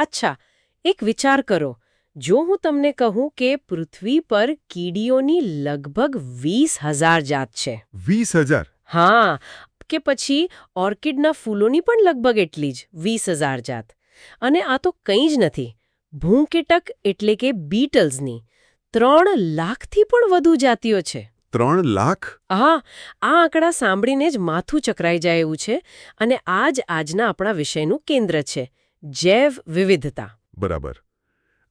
અચ્છા, એક વિચાર કરો. જો હું તમને કહું કે પૃથ્વી પર કીડીઓની લગભગ 20,000 જાત છે. 20,000? હા, કે પછી ઓર્કિડના ફૂલોની પણ લગભગ એટલી જ 20,000 જાત. અને આ તો કંઈ જ નથી. ભૂંકીટક એટલે કે બીટલ્સની 3 લાખથી પણ વધુ જાતિઓ છે. 3 લાખ? હા, આ આંકડા સાંભળીને જ માથું ચકરાઈ જાય એવું છે. અને આ જ આજના આપણા વિષયનું કેન્દ્ર છે, જૈવ વિવિધતા. બરાબર.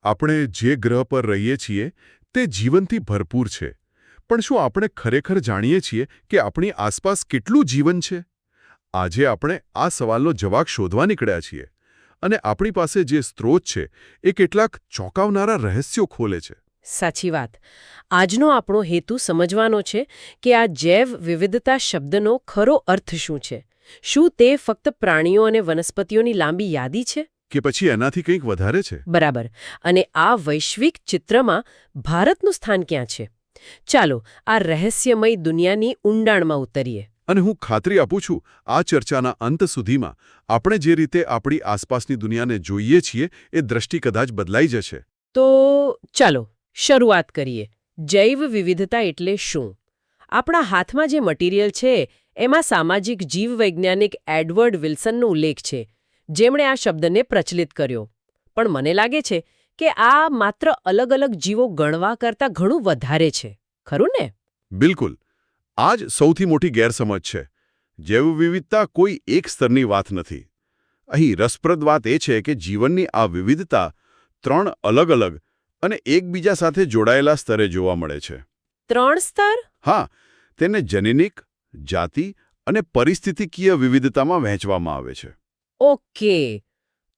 આપણે જે ગ્રહ પર રહીએ છીએ તે જીવનથી ભરપૂર છે. પણ શું આપણે ખરેખર જાણીએ છીએ કે આપણી આસપાસ કેટલું જીવન છે? આજે આપણે આ સવાલનો જવાબ શોધવા નીકળ્યા છીએ. અને આપણી પાસે જે સ્ત્રોત છે એ કેટલાક ચોંકાવનારા રહસ્યો ખોલે છે. સાચી વાત. આજનો આપણો હેતુ સમજવાનો છે કે આ જૈવ વિવિધતા શબ્દનો ખરો અર્થ શું છે. શું તે ફક્ત પ્રાણીઓ અને વનસ્પતિઓની લાંબી યાદી છે? કે પછી એનાથી કંઈક વધારે છે? બરાબર. અને આ વૈશ્વિક ચિત્રમાં ભારતનું સ્થાન ક્યાં છે? ચાલો આ રહસ્યમય દુનિયાની ઊંડાણમાં ઉતરીએ. અને હું ખાતરી આપું છું, આ ચર્ચાના અંત સુધીમાં આપણે જે રીતે આપણી આસપાસની દુનિયાને જોઈએ છીએ એ દ્રષ્ટિ કદાચ બદલાઈ જશે. તો ચાલો શરૂઆત કરીએ. જૈવ વિવિધતા એટલે શું? આપણા હાથમાં જે મટીરીયલ છે એમાં સામાજિક જીવવૈજ્ઞાનિક એડવર્ડ વિલ્સનનો ઉલ્લેખ છે, જેમણે આ શબ્દને પ્રચલિત કર્યો. પણ મને લાગે છે કે આ માત્ર અલગ અલગ જીવો ગણવા કરતાં ઘણું વધારે છે. ખરું ને? બિલકુલ. આ જ સૌથી મોટી ગેરસમજ છે. જૈવ વિવિધતા કોઈ એક સ્તરની વાત નથી. અહીં રસપ્રદ વાત એ છે કે જીવનની આ વિવિધતા 3 અલગ-અલગ અને એકબીજા સાથે જોડાયેલા સ્તરે જોવા મળે છે. 3 સ્તર? હા, તેને જનીનિક, જાતિ અને પરિસ્થિતિકીય વિવિધતામાં વહેંચવામાં આવે છે. ઓકે.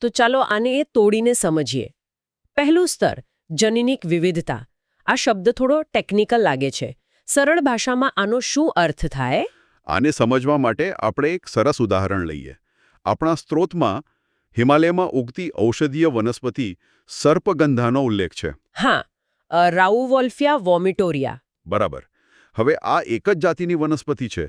તો ચાલો આને તોડીને સમજીએ. પહેલું સ્તર, જનીનિક વિવિધતા. આ શબ્દ થોડો ટેકનિકલ લાગે છે. સરળ ભાષામાં આનો શું અર્થ થાય? આને સમજવા માટે આપણે એક સરસ ઉદાહરણ લઈએ. આપણા સ્ત્રોતમાં હિમાલયમાં ઉગતી ઔષધીય વનસ્પતિ સર્પગંધાનો ઉલ્લેખ છે. હા, રાઉવોલ્ફિયા વોમિટોરિયા. બરાબર. હવે આ એક જ જાતિની વનસ્પતિ છે,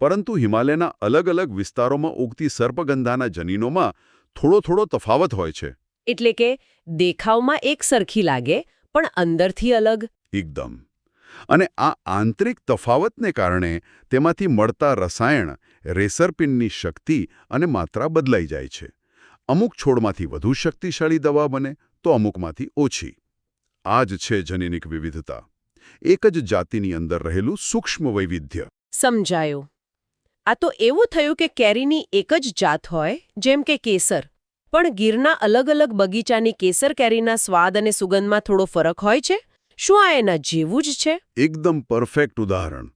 પરંતુ હિમાલયના અલગ-અલગ વિસ્તારોમાં ઉગતી સર્પગંધાના જનીનોમાં થોડો તફાવત હોય છે. એટલે કે દેખાવમાં એક સરખી લાગે, પણ અંદરથી અલગ. એકદમ. અને આ આંતરિક તફાવતને કારણે તેમાંથી મળતા રસાયણ, રેસરપિનની શક્તિ અને માત્રા બદલાઈ જાય છે. અમુક છોડમાંથી વધુ શક્તિશાળી દવા બને તો અમુકમાંથી ઓછી. આ જ છે જનીનિક વિવિધતા. એક જ જાતિની અંદર રહેલું સૂક્ષ્મ વૈવિધ્ય. સમજાયું. આ તો એવું થયું કે કેરીની એક જ જાત હોય, જેમ કે કેસર. પણ ગીરના અલગ અલગ બગીચાની કેસર કેરીના સ્વાદ અને સુગંધમાં થોડો ફરક હોય છે. શું આ એના જેવું જ છે? એકદમ પરફેક્ટ ઉદાહરણ.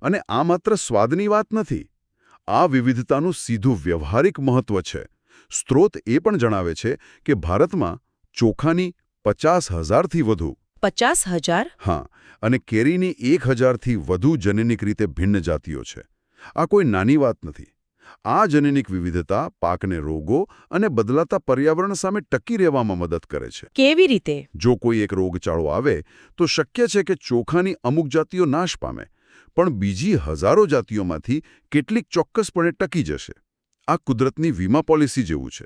અને આ માત્ર સ્વાદની વાત નથી. આ વિવિધતાનું સીધું વ્યવહારિક મહત્વ છે. સ્ત્રોત એ પણ જણાવે છે કે ભારતમાં ચોખાની 50,000થી વધુ 50,000? હા, અને કેરીની 1,000થી વધુ જનીનિક રીતે ભિન્ન જાતિઓ છે. આ કોઈ નાની વાત નથી. આ જનીનિક વિવિધતા પાકને રોગો અને બદલાતા પર્યાવરણ સામે ટકી રહેવામાં મદદ કરે છે. કેવી રીતે? જો કોઈ એક રોગચાળો આવે તો શક્ય છે કે ચોખાની અમુક જાતિઓ નાશ પામે, પણ બીજી હજારો જાતિઓમાંથી કેટલીક ચોક્કસપણે ટકી જશે. આ કુદરતની વીમા પોલિસી જેવું છે.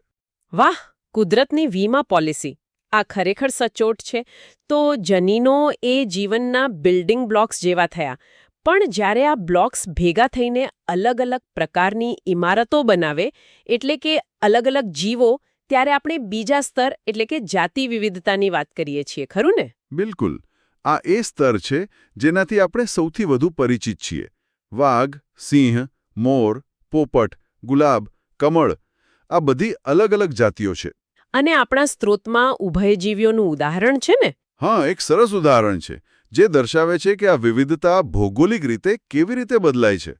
વાહ, કુદરતની વીમા પોલિસી. આ ખરેખર સચોટ છે. તો જનીનો એ જીવનના બિલ્ડિંગ બ્લોક્સ જેવા થયા. પણ જ્યારે આ બ્લોક્સ ભેગા થઈને અલગ અલગ પ્રકારની ઇમારતો બનાવે, એટલે કે અલગ અલગ જીવો, ત્યારે આપણે બીજા સ્તર એટલે કે જાતિ વિવિધતાની વાત કરીએ છીએ. ખરું ને? બિલકુલ. આ એ સ્તર છે જેનાથી આપણે સૌથી વધુ પરિચિત છીએ. વાઘ, સિંહ, મોર, પોપટ, ગુલાબ, કમળ, આ બધી અલગ અલગ જાતિઓ છે. અને આપણા સ્ત્રોતમાં ઉભયજીવીઓનું ઉદાહરણ છે ને? હા, એક સરસ ઉદાહરણ છે જે દર્શાવે છે કે આ વિવિધતા ભૌગોલિક રીતે કેવી રીતે બદલાય છે.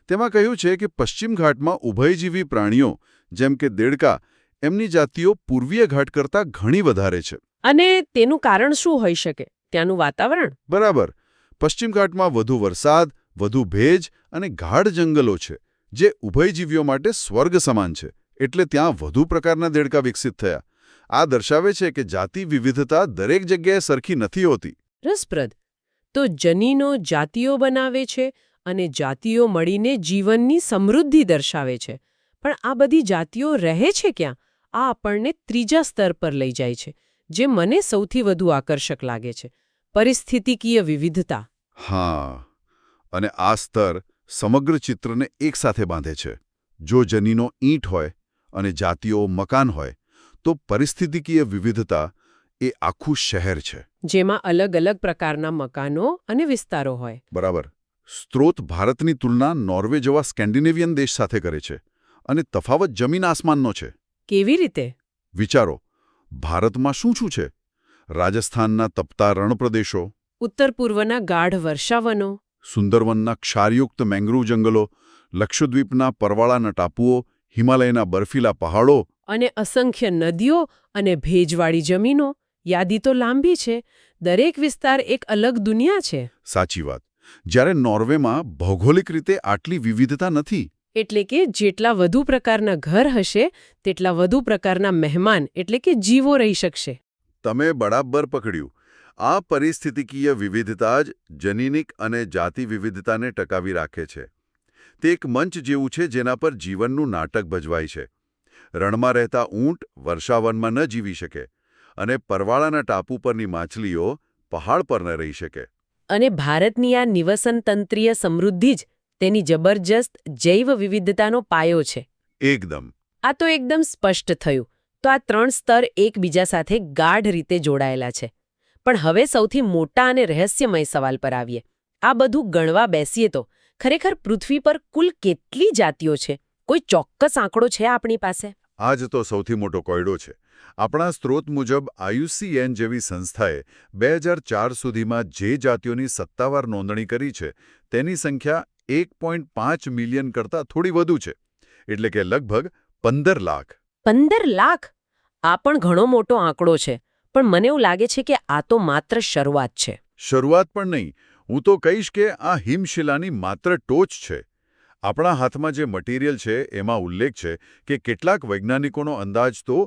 તેમાં કહ્યું છે કે પશ્ચિમ ઘાટમાં ઉભયજીવી પ્રાણીઓ જેમ કે દેડકા, એમની જાતિઓ પૂર્વીય ઘાટ કરતાં ઘણી વધારે છે. અને તેનું કારણ શું હોઈ શકે? ત્યાંનું વાતાવરણ? બરાબર. પશ્ચિમ ઘાટમાં વધુ વરસાદ, વધુ ભેજ અને ગાઢ જંગલો છે, જે ઉભયજીવીઓ માટે સ્વર્ગ સમાન છે. એટલે ત્યાં વધુ પ્રકારના દેડકા વિકસિત થયા. આ દર્શાવે છે કે જાતિ વિવિધતા દરેક જગ્યાએ સરખી નથી હોતી. રસપ્રદ. તો જનીનો જાતિઓ બનાવે છે અને જાતિઓ મળીને જીવનની સમૃદ્ધિ દર્શાવે છે. પણ આ બધી જાતિઓ રહે છે ક્યાં? આ આપણને ત્રીજા સ્તર પર લઈ જાય છે, જે મને સૌથી વધુ આકર્ષક લાગે છે: પરિસ્થિતિકીય વિવિધતા. હા, અને આ સ્તર સમગ્ર ચિત્રને એકસાથે બાંધે છે. જો જનીનો ઈંટ હોય અને જાતિઓ મકાન હોય, તો પરિસ્થિતિકીય વિવિધતા એ આખું શહેર છે. જેમાં અલગ અલગ પ્રકારના મકાનો અને વિસ્તારો હોય. બરાબર. સ્ત્રોત ભારતની તુલના નોર્વે જેવા સ્કેન્ડિનેવિયન દેશ સાથે કરે છે, અને તફાવત જમીન આસમાનનો છે. કેવી રીતે? વિચારો, ભારતમાં શું શું છે? રાજસ્થાનના તપતા રણપ્રદેશો, ઉત્તર પૂર્વના ગાઢ વર્ષાવનો, સુંદરવનના ક્ષારયુક્ત મેંગ્રુવ જંગલો, લક્ષદ્વીપના પરવાળાના ટાપુઓ, હિમાલયના બર્ફીલા પહાડો, અને અસંખ્ય નદીઓ અને ભેજવાળી જમીનો. યાદી તો લાંબી છે. દરેક વિસ્તાર એક અલગ દુનિયા છે. સાચી વાત. જ્યારે નોર્વેમાં ભૌગોલિક રીતે આટલી વિવિધતા નથી. એટલે કે જેટલા વધુ પ્રકારના ઘર હશે, તેટલા વધુ પ્રકારના મહેમાન એટલે કે જીવો રહી શકશે. તમે બરાબર પકડ્યું. આ પરિસ્થિતિકીય વિવિધતા જ જનીનિક અને જાતિ વિવિધતાને ટકાવી રાખે છે. તે એક મંચ જેવું છે જેના પર જીવનનું નાટક ભજવાય છે. રણમાં રહેતા ઊંટ વર્ષાવનમાં ન જીવી શકે, અને પરવાળાના ટાપુ પરની માછલીઓ પહાડ પર ન રહી શકે. અને ભારતની આ નિવસનતંત્રીય સમૃદ્ધિ જ તેની જબરજસ્ત જૈવ વિવિધતાનો પાયો છે. એકદમ. આ તો એકદમ સ્પષ્ટ થયું. તો આ ત્રણ સ્તર એકબીજા સાથે ગાઢ રીતે જોડાયેલા છે. પણ હવે સૌથી મોટા અને રહસ્યમય સવાલ પર આવીએ. આ બધું ગણવા બેસીએ તો ખરેખર પૃથ્વી પર કુલ કેટલી જાતિઓ છે? કોઈ ચોક્કસ આંકડો છે આપણી પાસે? આ જ તો સૌથી મોટો કોયડો છે. આપણા સ્ત્રોત મુજબ IUCN જેવી સંસ્થાએ 2004 સુધીમાં જે જાતિઓની સત્તાવાર નોંધણી કરી છે, તેની સંખ્યા 1.5 મિલિયન કરતાં થોડી વધુ છે. એટલે કે લગભગ 15 લાખ. 15 લાખ? આ પણ ઘણો મોટો આંકડો છે. પણ મને એવું લાગે છે કે આ તો માત્ર શરૂઆત છે. શરૂઆત પણ નહીં. હું તો કહીશ કે આ હિમશિલાની માત્ર ટોચ છે. આપણા હાથમાં જે મટીરિયલ છે એમાં ઉલ્લેખ છે કે કેટલાક વૈજ્ઞાનિકોનો અંદાજ તો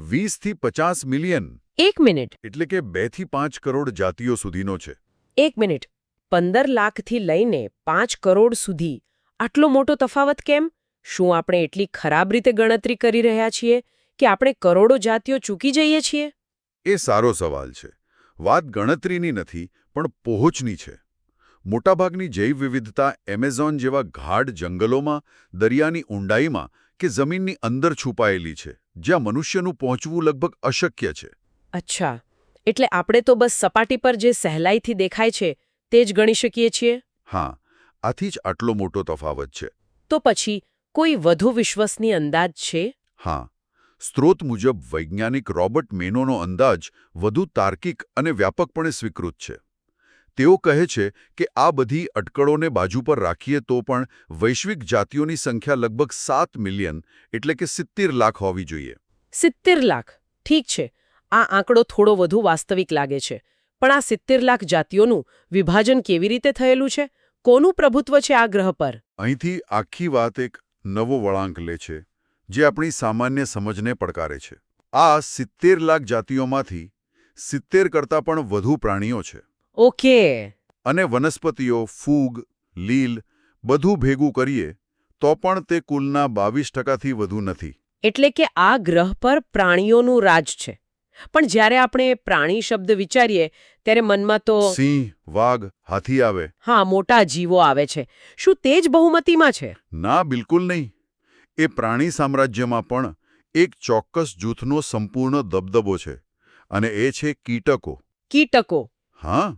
20 થી 50 મિલિયન. એક મિનિટ. એટલે કે 2 થી 5 કરોડ જાતિઓ સુધીનો છે. એક મિનિટ. 15 લાખથી લઈને 5 કરોડ સુધી આટલો મોટો તફાવત કેમ? શું આપણે એટલી ખરાબ રીતે ગણતરી કરી રહ્યા છીએ કે આપણે કરોડો જાતિઓ ચૂકી જઈએ છીએ? એ સારો સવાલ છે. વાત ગણતરીની નથી, પણ પહોંચની છે. મોટાભાગની જૈવ વિવિધતા એમેઝોન જેવા ગાઢ જંગલોમાં, દરિયાની ઊંડાઈમાં કે જમીનની અંદર છુપાયેલી છે, જ્યાં મનુષ્યનું પહોંચવું લગભગ અશક્ય છે. અચ્છા, એટલે આપણે તો બસ સપાટી પર જે સહેલાઈથી દેખાય છે તે જ ગણી શકીએ છીએ? હા, આથી જ આટલો મોટો તફાવત છે. તો પછી કોઈ વધુ વિશ્વસનીય અંદાજ છે? હા, સ્ત્રોત મુજબ વૈજ્ઞાનિક રોબર્ટ મેનોનો અંદાજ વધુ તાર્કિક અને વ્યાપકપણે સ્વીકૃત છે. તેઓ કહે છે કે આ બધી અટકળોને બાજુ પર રાખીએ તો પણ વૈશ્વિક જાતિઓની સંખ્યા લગભગ 7 મિલિયન એટલે કે 70 લાખ હોવી જોઈએ. 70 લાખ. ઠીક છે, આ આંકડો થોડો વધુ વાસ્તવિક લાગે છે. પણ આ 70 લાખ જાતિઓનું વિભાજન કેવી રીતે થયેલું છે? કોનું પ્રભુત્વ છે આ ગ્રહ પર? અહીંથી આખી વાત એક નવો વળાંક લે છે, જે આપણી સામાન્ય સમજને પડકારે છે. આ 70 લાખ જાતિઓમાંથી 70 કરતાં પણ વધુ પ્રાણીઓ છે. ઓકે. અને વનસ્પતિઓ, ફૂગ, લીલ બધું ભેગું કરીએ તો પણ તે કુલના 22%થી વધુ નથી. એટલે કે આ ગ્રહ પર પ્રાણીઓનું રાજ છે. પણ જ્યારે આપણે પ્રાણી શબ્દ વિચારીએ ત્યારે મનમાં તો સિંહ, વાઘ, હાથી આવે. હા, મોટા જીવો આવે છે. શું તે જ બહુમતીમાં છે? ના, બિલકુલ નહીં. એ પ્રાણી સામ્રાજ્યમાં પણ એક ચોક્કસ જૂથનો સંપૂર્ણ દબદબો છે, અને એ છે કીટકો. કીટકો? હા,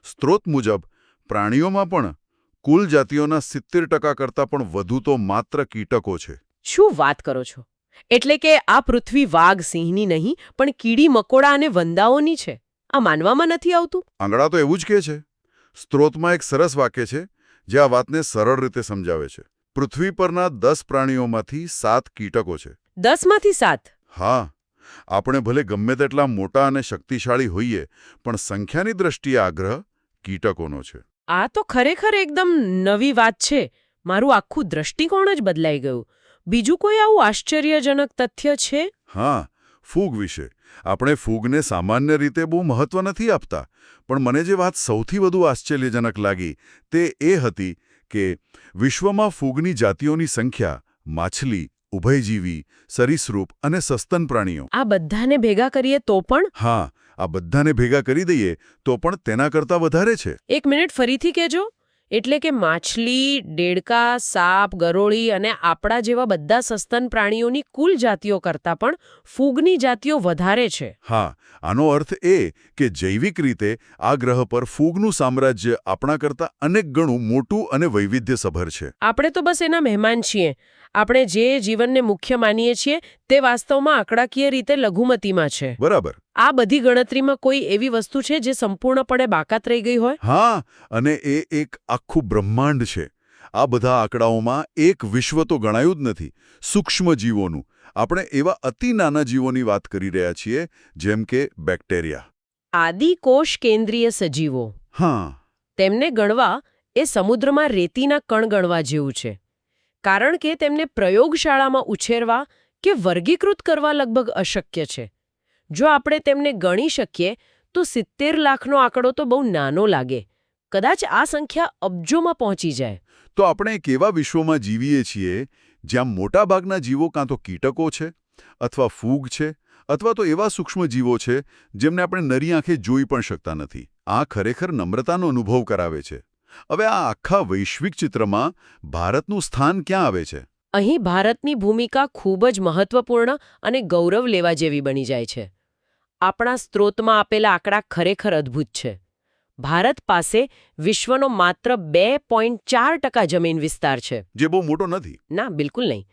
સ્ત્રોત મુજબ પ્રાણીઓમાં પણ કુલ જાતિઓના 70% કરતાં પણ વધુ તો માત્ર કીટકો છે. શું વાત કરો છો? એટલે કે આ પૃથ્વી વાઘ સિંહની નહીં, પણ કીડી મકોડા અને વંદાઓની છે. આ માનવામાં નથી આવતું. આંકડા તો એવું જ કહે છે. સ્ત્રોતમાં એક સરસ વાક્ય છે જે આ વાતને સરળ રીતે સમજાવે છે. પૃથ્વી પરના 10 પ્રાણીઓમાંથી 7 કીટકો છે. 10માંથી 7? હા, આપણે ભલે ગમે તેટલા મોટા અને શક્તિશાળી હોઈએ, પણ સંખ્યાની દ્રષ્ટિએ આ ગ્રહ કીટકોનો છે. આ તો ખરેખર એકદમ નવી વાત છે. મારું આખું દ્રષ્ટિકોણ જ બદલાઈ ગયું. બીજું કોઈ આવું આશ્ચર્યજનક તથ્ય છે? હા, ફૂગ વિશે. આપણે ફૂગને સામાન્ય રીતે બહુ મહત્વ નથી આપતા, પણ મને જે વાત સૌથી વધુ આશ્ચર્યજનક લાગી તે એ હતી કે વિશ્વમાં ફૂગની જાતિઓની સંખ્યા માછલી, ઉભયજીવી, સરીસૃપ અને સસ્તન પ્રાણીઓ. આ બધાને ભેગા કરીએ તો પણ? હા, આ બધાને ભેગા કરી દઈએ તો પણ તેના કરતાં વધારે છે. એક મિનિટ ફરીથી કહેજો. એટલે કે માછલી, દેડકા, સાપ, ગરોળી અને આપણા જેવા બધા સસ્તન પ્રાણીઓની કુલ જાતિઓ કરતાં પણ ફૂગની જાતિઓ વધારે છે. હા, આનો અર્થ એ કે જૈવિક રીતે આ ગ્રહ પર ફૂગનું સામ્રાજ્ય આપણા કરતાં અનેક ગણું મોટું અને વૈવિધ્યસભર છે. આપણે તો બસ એના મહેમાન છીએ. આપણે જે જીવનને મુખ્ય માનીએ છીએ તે વાસ્તવમાં આંકડાકીય રીતે લઘુમતીમાં છે. બરાબર. આ બધી ગણતરીમાં કોઈ એવી વસ્તુ છે જે સંપૂર્ણપણે બાકાત રહી ગઈ હોય? હા, અને એ એક આખું બ્રહ્માંડ છે. આ બધા આંકડાઓમાં એક વિશ્વ તો ગણાયું જ નથી. સૂક્ષ્મ જીવોનું. આપણે એવા અતિ નાના જીવોની વાત કરી રહ્યા છીએ, જેમ કે બેક્ટેરિયા. આદિકોષ કેન્દ્રીય સજીવો. હા. તેમને ગણવા એ સમુદ્રમાં રેતીના કણ ગણવા જેવું છે. કારણ કે તેમને પ્રયોગશાળામાં ઉછેરવા કે વર્ગીકૃત કરવા લગભગ અશક્ય છે. જો આપણે તેમને ગણી શકીએ તો 70 લાખનો આંકડો તો બહુ નાનો લાગે. કદાચ આ સંખ્યા અબજોમાં પહોંચી જાય. તો આપણે એક એવા વિશ્વમાં જીવીએ છીએ જ્યાં મોટાભાગના જીવો કાં તો કીટકો છે, અથવા ફૂગ છે, અથવા તો એવા સૂક્ષ્મ જીવો છે જેમને આપણે નરી આંખે જોઈ પણ શકતા નથી. આ ખરેખર નમ્રતાનો અનુભવ કરાવે છે. હવે આ આખા વૈશ્વિક ચિત્રમાં ભારતનું સ્થાન ક્યાં આવે છે? અહીં ભારતની ભૂમિકા ખૂબ જ મહત્વપૂર્ણ અને ગૌરવ લેવા જેવી બની જાય છે. આપણા સ્ત્રોતમાં આપેલા આંકડા ખરેખર અદ્ભુત છે. ભારત પાસે વિશ્વનો માત્ર 2.4% જમીન વિસ્તાર છે. જે બહુ મોટો નથી. ના, બિલકુલ નહીં.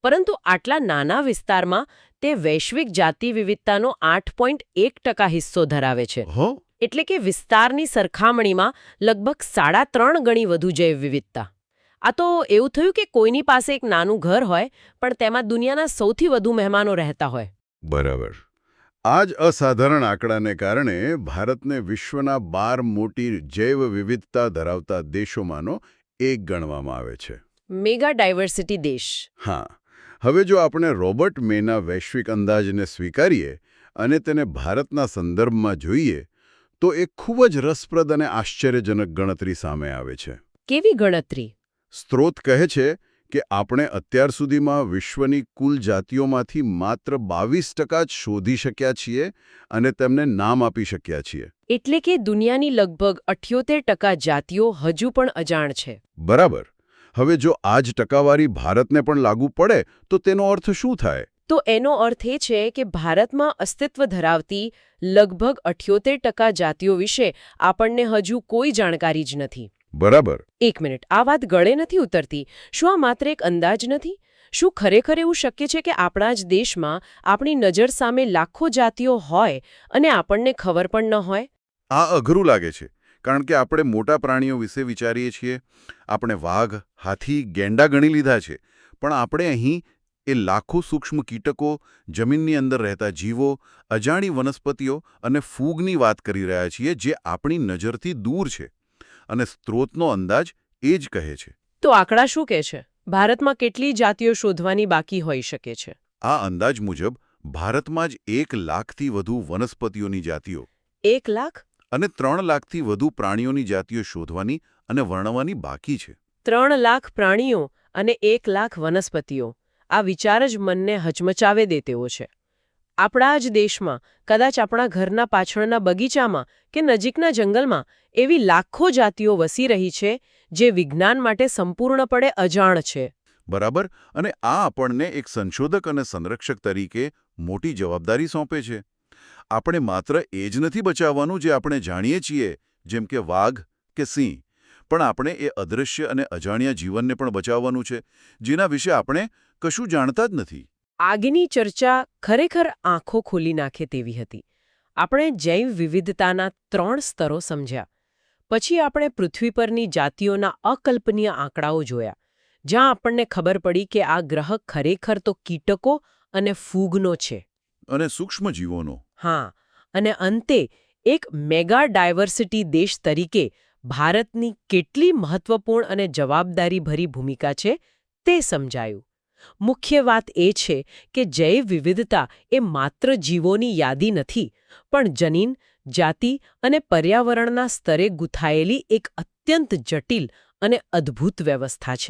પરંતુ આટલા નાના વિસ્તારમાં તે વૈશ્વિક જાતિ વિવિધતાનો 8.1% હિસ્સો ધરાવે છે. હો? એટલે કે વિસ્તારની સરખામણીમાં લગભગ 3.5 ગણી વધુ જૈવ વિવિધતા. આ તો એવું થયું કે કોઈની પાસે એક નાનું ઘર હોય પણ તેમાં દુનિયાના સૌથી વધુ મહેમાનો રહેતા હોય. બરાબર. આ જ અસાધારણ આંકડાને કારણે ભારતને વિશ્વના 12 મોટી જૈવ વિવિધતા ધરાવતા દેશોમાંનો એક ગણવામાં આવે છે. મેગા ડાયવર્સિટી દેશ. હા. હવે જો આપણે રોબર્ટ મેના વૈશ્વિક અંદાજને સ્વીકારીએ અને તેને ભારતના સંદર્ભમાં જોઈએ તો એક ખૂબ જ રસપ્રદ અને આશ્ચર્યજનક ગણતરી સામે આવે છે. કેવી ગણતરી? સ્ત્રોત કહે છે કે આપણે અત્યાર સુધીમાં વિશ્વની કુલ જાતિઓમાંથી માત્ર 22% જ શોધી શક્યા છીએ અને તેમને નામ આપી શક્યા છીએ. એટલે કે દુનિયાની લગભગ 78% જાતિઓ હજુ પણ અજાણ છે. બરાબર. હવે જો આ જ ટકાવારી ભારતને પણ લાગુ પડે તો તેનો અર્થ શું થાય? તો એનો અર્થ એ છે કે ભારતમાં અસ્તિત્વ ધરાવતી લગભગ 78% જાતિઓ વિશે આપણને હજુ કોઈ જાણકારી જ નથી. બરાબર. એક મિનિટ, આ વાત ગળે નથી ઉતરતી. શું આ માત્ર એક અંદાજ નથી? શું ખરેખર એવું શક્ય છે કે આપણા જ દેશમાં આપણી નજર સામે લાખો જાતિઓ હોય અને આપણને ખબર પણ ન હોય? આ અઘરું લાગે છે, કારણ કે આપણે મોટા પ્રાણીઓ વિશે વિચારીએ છીએ. આપણે વાઘ, હાથી, ગેંડા ગણી લીધા છે, પણ આપણે અહીં એ લાખો સૂક્ષ્મ કીટકો, જમીનની અંદર રહેતા જીવો, અજાણી વનસ્પતિઓ અને ફૂગની વાત કરી રહ્યા છીએ જે આપણી નજરથી દૂર છે. અને સ્ત્રોતનો અંદાજ એ જ કહે છે. તો આંકડા શું કહે છે? ભારતમાં કેટલી જાતિઓ શોધવાની બાકી હોઈ શકે છે? આ અંદાજ મુજબ ભારતમાં જ 1 લાખથી વધુ વનસ્પતિઓની જાતિઓ, 1 લાખ? અને 3 લાખથી વધુ પ્રાણીઓની જાતિઓ શોધવાની અને વર્ણવવાની બાકી છે. 3 લાખ પ્રાણીઓ અને 1 લાખ વનસ્પતિઓ. આ વિચાર જ મનને હચમચાવે દે તેવો છે. આપણા જ દેશમાં, કદાચ આપણા ઘરના પાછળના બગીચામાં કે નજીકના જંગલમાં એવી લાખો જાતિઓ વસી રહી છે જે વિજ્ઞાન માટે સંપૂર્ણપણે અજાણ છે. બરાબર. અને આ આપણને એક સંશોધક અને સંરક્ષક તરીકે મોટી જવાબદારી સોંપે છે. આપણે માત્ર એ જ નથી બચાવવાનું જે આપણે જાણીએ છીએ, જેમ કે વાઘ કે સિંહ, પણ આપણે એ અદૃશ્ય અને અજાણ્યા જીવનને પણ બચાવવાનું છે, જેના વિશે આપણે કશું જાણતા જ નથી. આગની ચર્ચા ખરેખર આંખો ખોલી નાખે તેવી હતી. આપણે જૈવ વિવિધતાના 3 સ્તરો સમજ્યા. પછી આપણે પૃથ્વી પરની જાતિઓના અકલ્પનીય આંકડાઓ જોયા, જ્યાં આપણને ખબર પડી કે આ ગ્રહ ખરેખર તો કીટકો અને ફૂગનો છે. અને સૂક્ષ્મ જીવોનો. હા, અને અંતે એક મેગા ડાયવર્સિટી દેશ તરીકે ભારતની કેટલી મહત્વપૂર્ણ અને જવાબદારીભરી ભૂમિકા છે તે સમજાયું. મુખ્ય વાત એ છે કે જૈવ વિવિધતા એ માત્ર જીવોની યાદી નથી, પણ જનીન, જાતિ અને પર્યાવરણના સ્તરે ગૂંથાયેલી એક અત્યંત જટિલ અને અદ્ભુત વ્યવસ્થા છે.